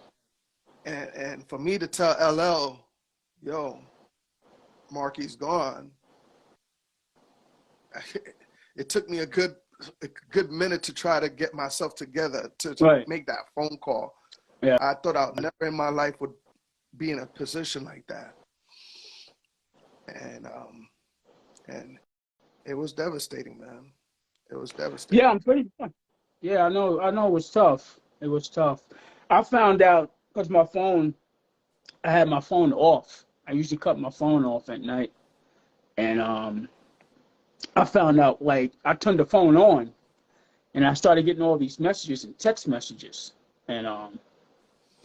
And for me to tell LL, yo, Marky's gone, it took me a good minute to try to get myself together to make that phone call. Yeah. I thought I'd never in my life would be in a position like that. And it was devastating, man. It was devastating. Yeah, I'm pretty. Yeah, I know it was tough. It was tough. I found out because I had my phone off. I usually cut my phone off at night. And I found out, like, I turned the phone on and I started getting all these messages and text messages. And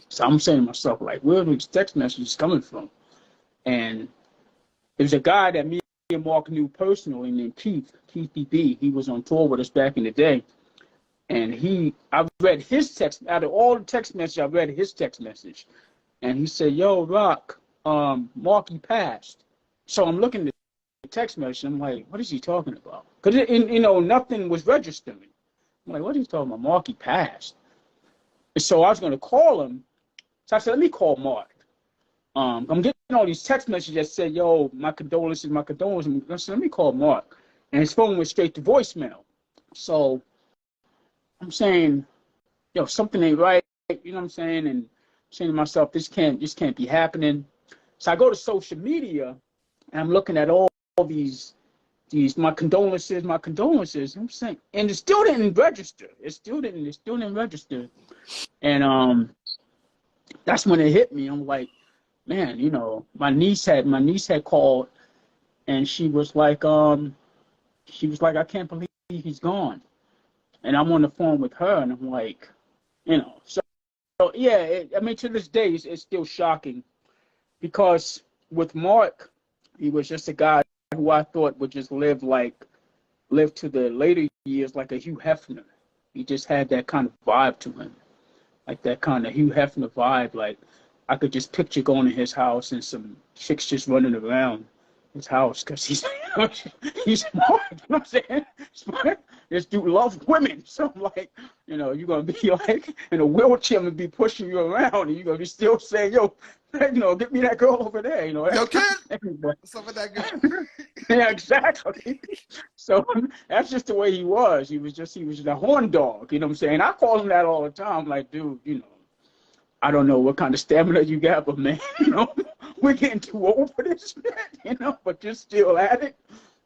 so I'm saying to myself, like, where are these text messages coming from? And there's a guy that me and Mark knew personally named Keith BB. He was on tour with us back in the day. And I read his text, out of all the text messages, I read his text message. And he said, yo, Rock, Marky passed. So I'm looking at the text message, and I'm like, what is he talking about? Because, you know, nothing was registering. I'm like, what are you talking about? Marky passed. And so I was going to call him. So I said, let me call Mark. I'm getting all these text messages that said, yo, my condolences. I said, let me call Mark. And his phone went straight to voicemail. So I'm saying, yo, something ain't right. You know what I'm saying? And I'm saying to myself, this can't be happening. So I go to social media, and I'm looking at all these my condolences. I'm saying, and it still didn't register. It still didn't register. And that's when it hit me. I'm like, man, you know, my niece had called, and she was like, I can't believe he's gone. And I'm on the phone with her, and I'm like, you know, so yeah, I mean, to this day, it's still shocking, because with Mark, he was just a guy who I thought would just live to the later years like a Hugh Hefner. He just had that kind of vibe to him, like that kind of Hugh Hefner vibe. Like, I could just picture going to his house and some chicks just running around his house, because he's smart, you know what I'm saying? Smart. This dude loves women. So I'm like, you know, you're going to be like in a wheelchair and be pushing you around, and you're going to be still saying, yo, you know, get me that girl over there, you know. Yo, kid, what's up with that girl? Yeah, exactly. So that's just the way he was. He was just a horn dog, you know what I'm saying? I call him that all the time. Like, dude, you know, I don't know what kind of stamina you got, but man, you know, we're getting too old for this, man, you know, but you're still at it,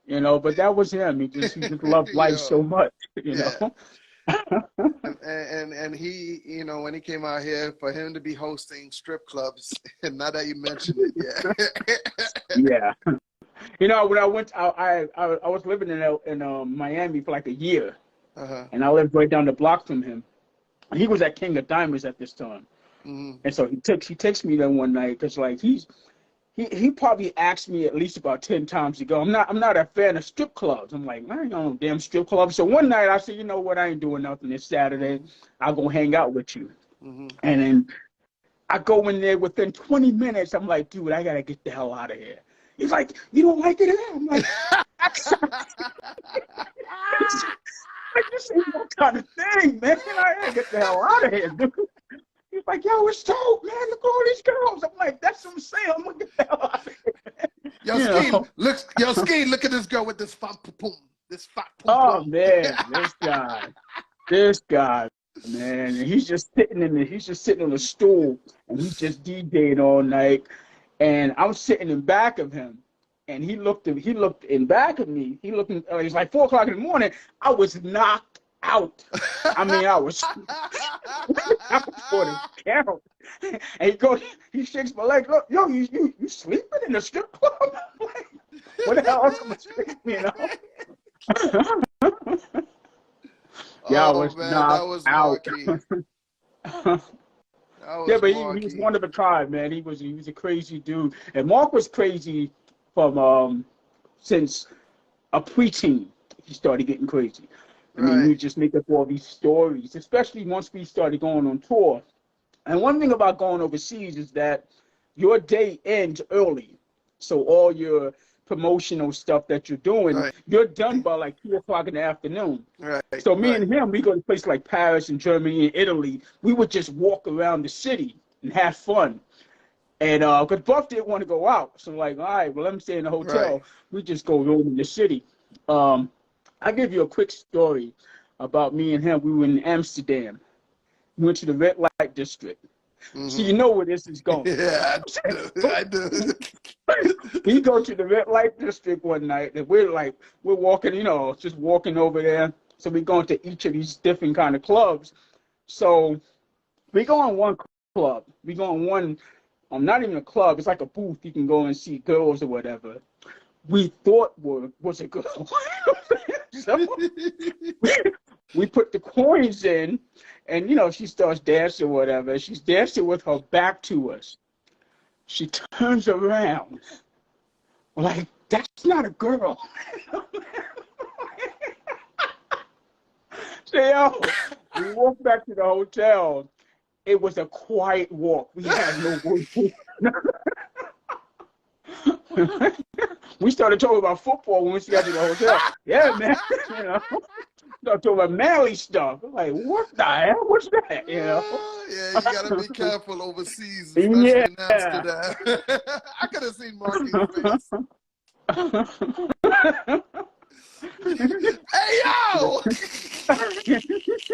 you know. But that was him. He just loved life so much, you know. And he, you know, when he came out here, for him to be hosting strip clubs, and now that you mentioned it, yeah. You know, when I went, I was living in Miami for like a year, and I lived right down the block from him. He was at King of Diamonds at this time. Mm-hmm. And so he takes me there one night, because like he probably asked me at least about 10 times to go. I'm not a fan of strip clubs. I'm like, I ain't on no damn strip club. So one night I said, you know what, I ain't doing nothing. It's Saturday. I'll go hang out with you. Mm-hmm. And then I go in there within 20 minutes. I'm like, dude, I gotta get the hell out of here. He's like, you don't like it? I'm like, Like, this ain't no kind of thing, man. I gotta get the hell out of here, dude. He's like, yo, it's dope, man. Look at all these girls. I'm like, that's what I'm saying. I'm gonna get the hell out of here. Yo, Skeen, look at this girl with this fat pum. This fat pum. Oh man, this guy, man. And he's just sitting on a stool and he's just DJing all night. And I'm sitting in back of him. And he looked in back of me. It's like 4 o'clock in the morning. I was knocked out. I mean, I was for the count. And he shakes my leg. Look, yo, you sleeping in the strip club? I'm like, what the hell else am I sleeping, you know? Yeah, I was knocked out. Yeah, but he was one of a kind, man. He was a crazy dude. And Mark was crazy from since a preteen. He started getting crazy. I mean, he would just make up all these stories, especially once we started going on tour. And one thing about going overseas is that your day ends early. So all your promotional stuff that you're doing, you're done by like 2 o'clock in the afternoon. So me and him, we go to places like Paris and Germany and Italy. We would just walk around the city and have fun. And because Buff didn't want to go out, so like, all right, well, let me stay in the hotel. We just go roam in the city. I'll give you a quick story about me and him. We were in Amsterdam. We went to the red light district. So you know where this is going. Yeah, I do. We go to the red light district one night, and we're walking, just walking over there. So we go into each of these different kind of clubs. So we go in one club. We go in one. Not even a club. It's like a booth. You can go and see girls or whatever. We thought was a girl. So we put the coins in, and she starts dancing or whatever. She's dancing with her back to us. She turns around, like, that's not a girl. So we walk back to the hotel. It was a quiet walk. We had no voice. We started talking about football when we got to the hotel. Yeah, man. Started talking about manly stuff. I'm like, what the hell? What's that? Yeah, you gotta be careful overseas, especially in Amsterdam. I could have seen Marky's face. Hey, yo!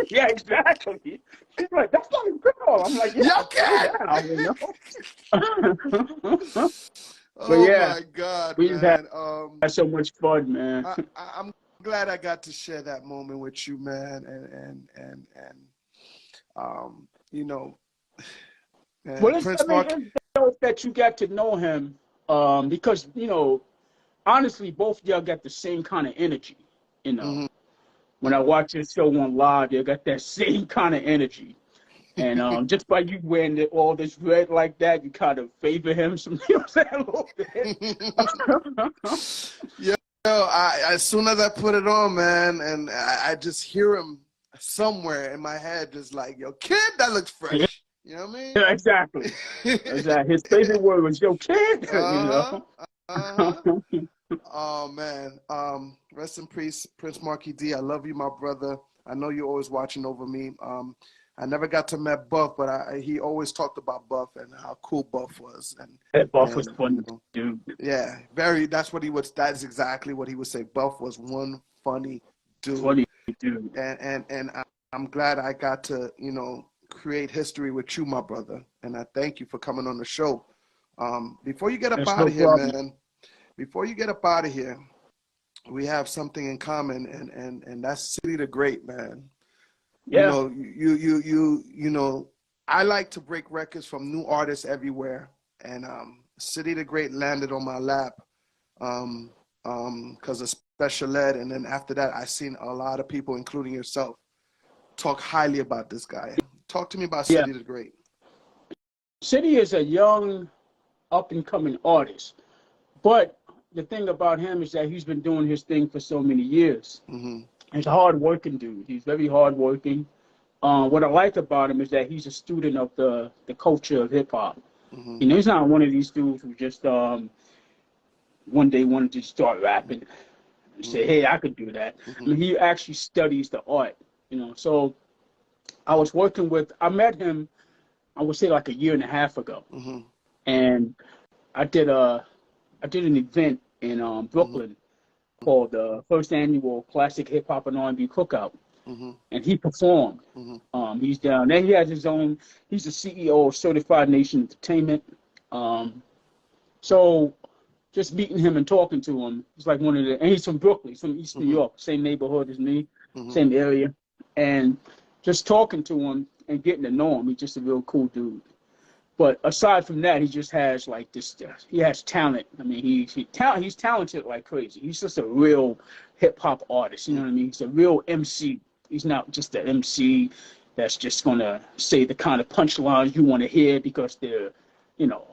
Yeah, exactly. She's like, that's not a girl. I'm like, yeah, oh my God, we man. had so much fun, man. I'm glad I got to share that moment with you, man. Well, it's that you got to know him, because honestly, both of y'all got the same kind of energy. When I watch your show on live, you got that same kind of energy. And just by you wearing all this red like that, you kind of favor him some, a little bit. As soon as I put it on, man, and I just hear him somewhere in my head, just like, yo, kid, that looks fresh. You know what I mean? Yeah, exactly. His favorite word was, yo, kid. Oh, man. Rest in peace, Prince Marky D. I love you, my brother. I know you're always watching over me. I never got to meet Buff, but he always talked about Buff and how cool Buff was. And Buff was fun, dude. Yeah, that's exactly what he would say. Buff was one funny dude. Funny dude. And I'm glad I got to, create history with you, my brother. And I thank you for coming on the show. Before you get up out of here, man, we have something in common, and that's City the Great, man. Yeah. I like to break records from new artists everywhere, and City the Great landed on my lap because of Special Ed, and then after that, I seen a lot of people, including yourself, talk highly about this guy. Talk to me about City the Great. City is a young, up-and-coming artist, but the thing about him is that he's been doing his thing for so many years. He's a hard-working dude. He's very hard-working. What I like about him is that he's a student of the culture of hip-hop. He's not one of these dudes who just one day wanted to start rapping. Say, hey, I could do that. I mean, he actually studies the art, you know. So I met him, I would say like a year and a half ago, and I did an event in Brooklyn called the first annual Classic Hip Hop and R&B Cookout, and he performed. He's down there. He has his own. He's the CEO of Certified Nation Entertainment. So just meeting him and talking to him, he's like one of the. And he's from Brooklyn. He's from East New York, same neighborhood as me, same area, and just talking to him and getting to know him. He's just a real cool dude. But aside from that, he just has like this. He has talent. I mean, he's talented like crazy. He's just a real hip hop artist. You know what I mean? He's a real MC. He's not just an MC that's just gonna say the kind of punchlines you want to hear because they're, you know,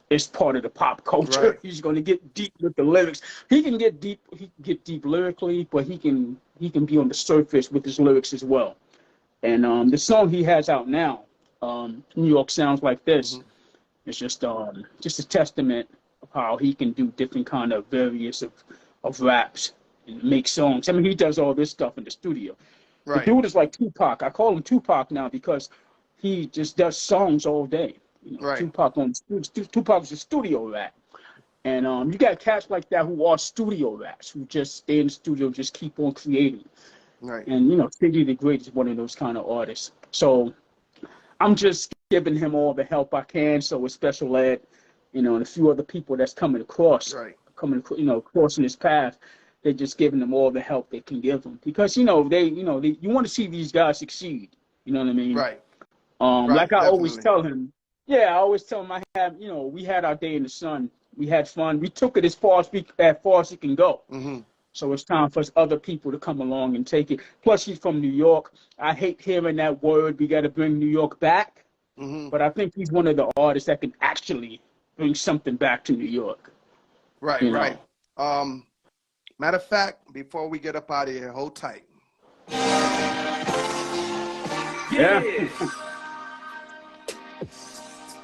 it's part of the pop culture. Right. He's gonna get deep with the lyrics. He can get deep. He can get deep lyrically, but he can be on the surface with his lyrics as well. And the song he has out now, New York Sounds Like This, it's just a testament of how he can do different kind of various of raps and make songs. I mean, he does all this stuff in the studio. Right. The dude is like Tupac. I call him Tupac now because he just does songs all day. You know, right. Tupac is a studio rat. And you got cats like that who are studio rats, who just stay in the studio, just keep on creating. Right. And, you know, Figgy the Great is one of those kind of artists. So I'm just giving him all the help I can. So with Special Ed, you know, and a few other people that's coming across, crossing his path, they're just giving them all the help they can give them. Because, you want to see these guys succeed. You know what I mean? Right. Like I always tell him, we had our day in the sun. We had fun. We took it as far as it can go. So it's time for other people to come along and take it. Plus, he's from New York. I hate hearing that word. We got to bring New York back. But I think he's one of the artists that can actually bring something back to New York. Right, right. Matter of fact, before we get up out of here, hold tight. Yeah.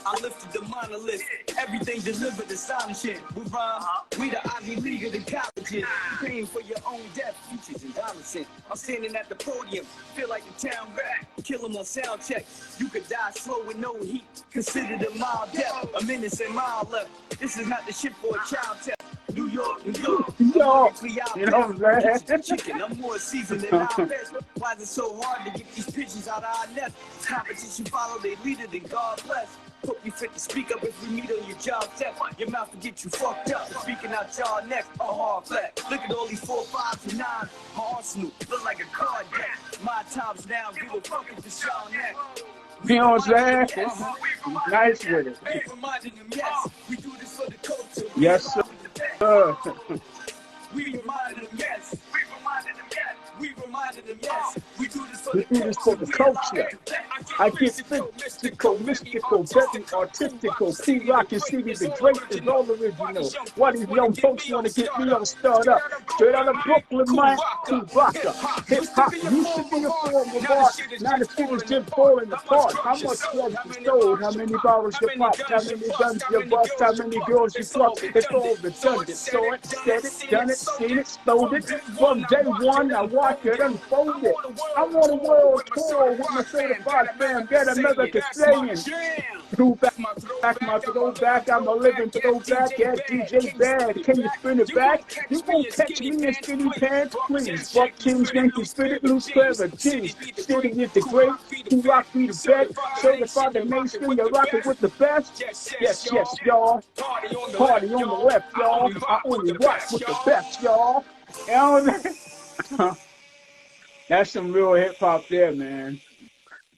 I lifted the monolith, everything delivered astonishing. We rhyme, we the Ivy League of the colleges. Paying for your own death, features and Donaldson. I'm standing at the podium, feel like the town rat. Kill him on sound check. You could die slow with no heat. Considered a mild death, a minute and mile left. This is not the shit for a child test. New York, New York. Yo, you know what I'm saying? Chicken, I'm more seasoned than our best. Why is it so hard to get these pigeons out of our nest? Competition follow their leader, then God bless. Hope you fit to speak up if we meet on your job set. Your mouth will get you fucked up. Speaking out y'all next, a hard flat. Look at all these 4, 5, and 9. My arsenal look like a card deck. My time's now, give a fuck if it's y'all next. You know what I'm saying? Nice with it. Yes, we do this for the culture. Yes, sir. We reminded them, yes. We reminded them, yes. We reminded them, yes. We do this for the culture. I get mystical, very artistical. P-Rock and Stevie the Great is all original. Why these young folks want to get me all started up? Straight out of Brooklyn, man. Chewbacca. Hip-hop used to be a form of art. Now the shit is just falling apart. How much drugs you sold? How many bottles you popped? How many guns you bust? How many girls you fucked? It's all redundant. Saw it, said it, done it, seen it, stole it. From day one, I watched it unfold it. I want a world tour with my certified fam. Get another Castellan. Throwback, my throwback. I'm a living throwback. Yeah, DJ Bad. Can you spin it back? You won't catch me in skinny pants, please. Fuck Kings, Yankees, spit it loose, clever G's. City is the great. Who rock me the best? Certified the mainstream. You're rocking with the best. Yes, y'all. Party on the left, y'all. I only rock with the best, y'all. You know what I mean? That's some real hip hop there, man.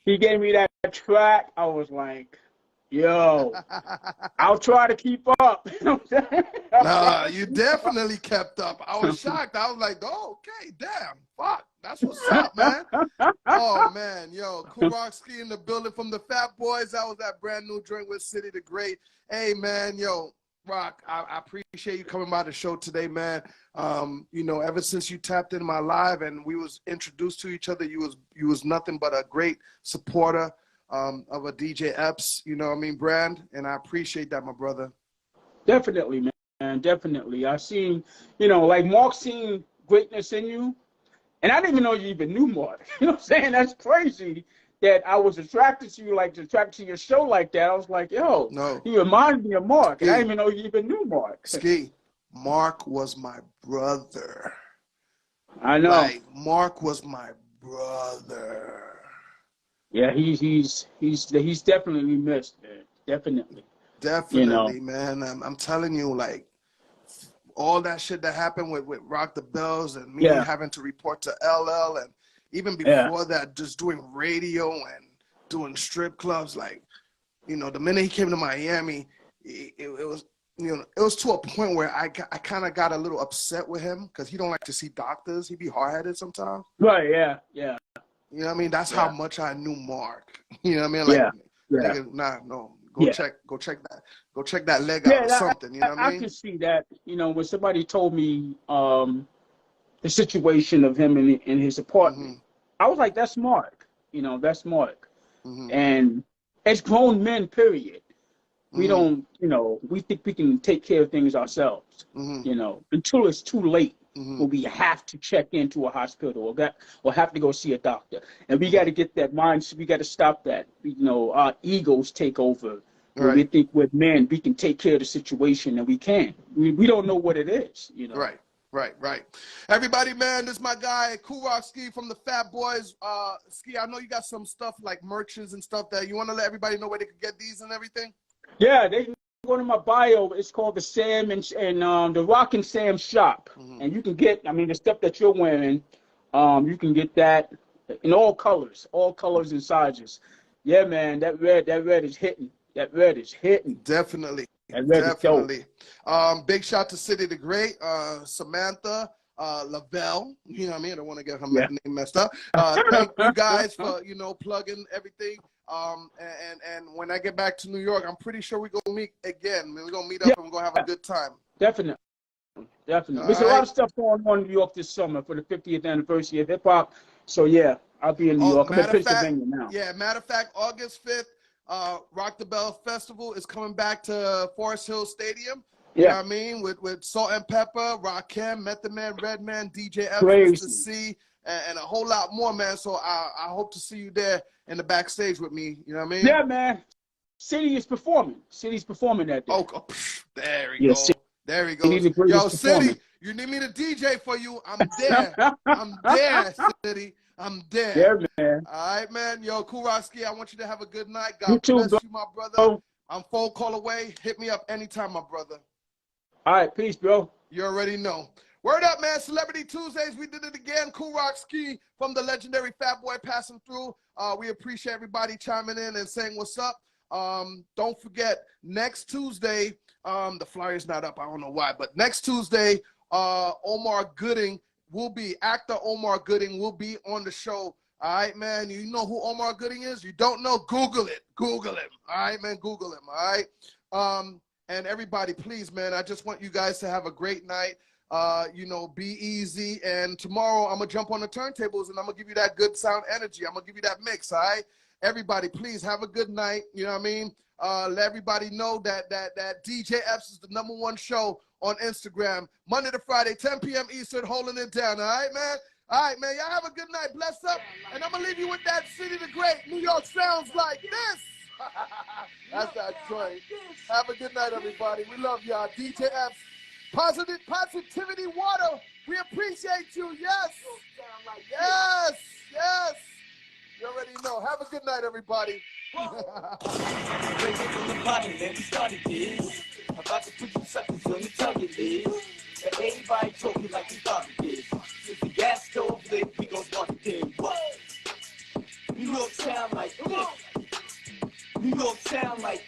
He gave me that track. I was like, yo, I'll try to keep up. You know what I'm saying? Nah, you definitely kept up. I was shocked. I was like, oh, okay, damn, fuck. That's what's up, man. Oh, man, yo, Kool in the building from the Fat Boys. That was that brand new joint with City the Great. Hey, man, yo, Rock, I appreciate you coming by the show today, man. Ever since you tapped in my live and we was introduced to each other, you was nothing but a great supporter of a DJ Epps, brand, and I appreciate that, my brother. Definitely, man. definitely. I seen, you know, like Mark seen greatness in you, and I didn't even know you even knew Mark. You know what I'm saying? That's crazy that I was attracted to you, like attracted to your show like that. I was like, yo, No. he reminded me of Mark, and I Ski. didn't even know you even knew Mark. Ski. Mark was my brother. I know. Like, Mark was my brother. Yeah, he's definitely missed, man. Definitely. You know. Definitely, man. I'm telling you, like, all that shit that happened with Rock the Bells and me Yeah. having to report to LL, and even Yeah. before that, just doing radio and doing strip clubs. Like, you know, the minute he came to Miami, it was, you know, it was to a point where I kind of got a little upset with him because he don't like to see doctors. He be hard-headed sometimes. Right. Yeah. Yeah. You know what I mean? That's how much I knew Mark. You know what I mean? Like, Yeah. Yeah. nigga, nah, no. Yeah. Go check that leg out or something. You know what I I mean? can see that. You know, when somebody told me the situation of him in his apartment, I was like, that's Mark. You know, that's Mark. And as grown men, period, we don't, you know, we think we can take care of things ourselves, you know, until it's too late when we have to check into a hospital or have to go see a doctor. And we got to get that mindset. We got to stop that. You know, our egos take over. When we think we're men, we can take care of the situation, and we can. We don't know what it is, you know. Right. Everybody, man, this is my guy, Kool Ski from the Fat Boys. Ski, I know you got some stuff like merches and stuff that you want to let everybody know where they can get these and everything? Yeah, they can go to my bio. It's called the Sam and the Rock and Sam shop. And you can get, I mean, the stuff that you're wearing, you can get that in all colors and sizes. Yeah, man, that red is hitting. That red is hitting. Definitely. Definitely. Big shout to City the Great, Samantha, Lavelle. You know what I mean? I don't want to get her name messed up. Thank you guys for, you know, plugging everything. And when I get back to New York, I'm pretty sure we're gonna meet again. We're gonna meet up and we're gonna have a good time. Definitely. There's a lot of stuff going on in New York this summer for the 50th anniversary of hip hop. So yeah, I'll be in New York. I'm in Pennsylvania now. Yeah, matter of fact, August 5th. Rock the Bell Festival is coming back to Forest Hill Stadium. You know what I mean? With Salt and Pepper, Rakim, Method Man, Redman, DJ Epps, Mr. C, and a whole lot more, man. So I hope to see you there in the backstage with me. You know what I mean? Yeah, man. City's performing that day. Oh, there we go. There we go. Yo, City, you need me to DJ for you? I'm there. I'm there, City. I'm there. Yeah, man. All right, man. Yo, Kool Ski, I want you to have a good night. God bless you, my brother. I'm phone call away. Hit me up anytime, my brother. All right, peace, bro. You already know. Word up, man. Celebrity Tuesdays. We did it again. Kool Ski from the legendary Fat Boy passing through. We appreciate everybody chiming in and saying what's up. Don't forget, next Tuesday, the flyer's not up. I don't know why. But next Tuesday, Omar Gooding actor Omar Gooding will be on the show. All right, man. You know who Omar Gooding is? You don't know? Google it. Google him. All right, man. Google him. All right. And everybody, please, man, I just want you guys to have a great night. You know, be easy. And tomorrow I'm going to jump on the turntables and I'm going to give you that good sound energy. I'm going to give you that mix. All right. Everybody, please have a good night. You know what I mean? Let everybody know that DJ Epps is the #1 show on Instagram, Monday to Friday, 10 p.m. Eastern, holding it down. All right, man? All right, man. Y'all have a good night. Bless up. And I'm going to leave you with that City the Great. New York sounds like this. That's that joint. Have a good night, everybody. We love y'all. DJ Epps, positivity water. We appreciate you. Yes. Yes. Yes. You already know. Have a good night, everybody. About to put you suckers on the tongue it is. And everybody talking like we thought it is. If the gas stove lit, we gon' start again. What? New York sound like this. New York sound like